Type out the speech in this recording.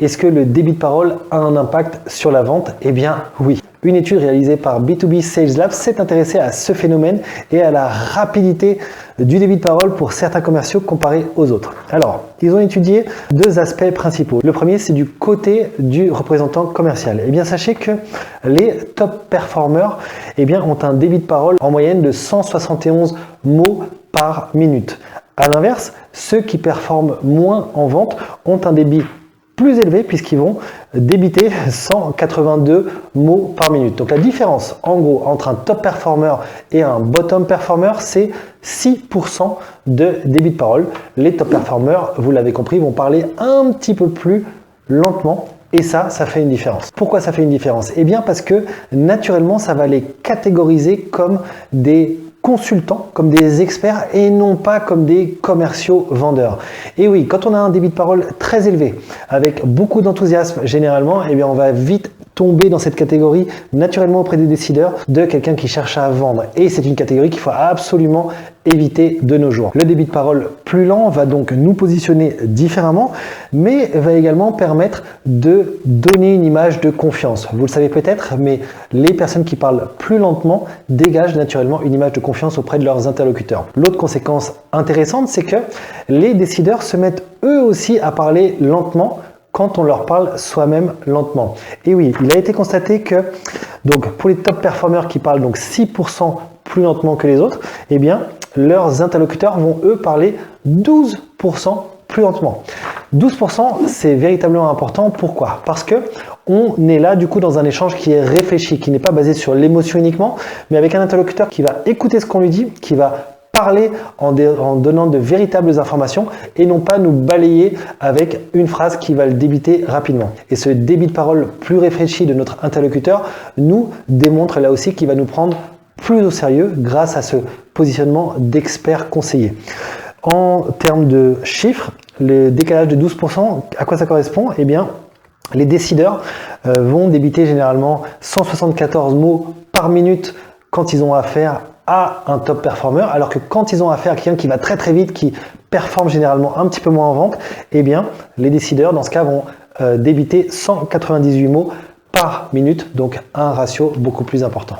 Est-ce que le débit de parole a un impact sur la vente? Eh bien oui. Une étude réalisée par B2B Sales Lab s'est intéressée à ce phénomène et à la rapidité du débit de parole pour certains commerciaux comparé aux autres. Alors, ils ont étudié deux aspects principaux. Le premier, c'est du côté du représentant commercial. Eh bien, sachez que les top performers ont un débit de parole en moyenne de 171 mots par minute. À l'inverse, ceux qui performent moins en vente ont un débit plus élevé puisqu'ils vont débiter 182 mots par minute. Donc la différence en gros entre un top performer et un bottom performer, c'est 6% de débit de parole. Les top performers, vous l'avez compris, vont parler un petit peu plus lentement. Et ça fait une différence. Pourquoi ça fait une différence? Eh bien parce que naturellement, ça va les catégoriser comme des consultants, comme des experts et non pas comme des commerciaux vendeurs. Et oui, quand on a un débit de parole très élevé, avec beaucoup d'enthousiasme généralement, eh bien on va vite tomber dans cette catégorie naturellement auprès des décideurs de quelqu'un qui cherche à vendre. Et c'est une catégorie qu'il faut absolument éviter de nos jours. Le débit de parole plus lent va donc nous positionner différemment, mais va également permettre de donner une image de confiance. Vous le savez peut-être, mais les personnes qui parlent plus lentement dégagent naturellement une image de confiance auprès de leurs interlocuteurs. L'autre conséquence intéressante, c'est que les décideurs se mettent eux aussi à parler lentement quand on leur parle soi-même lentement. Et oui, il a été constaté que donc pour les top performers qui parlent donc 6% plus lentement que les autres, eh bien leurs interlocuteurs vont eux parler 12% plus lentement. 12%, c'est véritablement important. Pourquoi? Parce que on est là du coup dans un échange qui est réfléchi, qui n'est pas basé sur l'émotion uniquement, mais avec un interlocuteur qui va écouter ce qu'on lui dit, qui va parler en donnant de véritables informations et non pas nous balayer avec une phrase qui va le débiter rapidement. Et ce débit de parole plus réfléchi de notre interlocuteur nous démontre là aussi qu'il va nous prendre plus au sérieux grâce à ce positionnement d'expert conseiller. En termes de chiffres, le décalage de 12%, à quoi ça correspond? Eh bien, les décideurs vont débiter généralement 174 mots par minute quand ils ont affaire à un top performer, alors que quand ils ont affaire à quelqu'un qui va très très vite, qui performe généralement un petit peu moins en vente, eh bien les décideurs dans ce cas vont débiter 198 mots par minute, donc un ratio beaucoup plus important.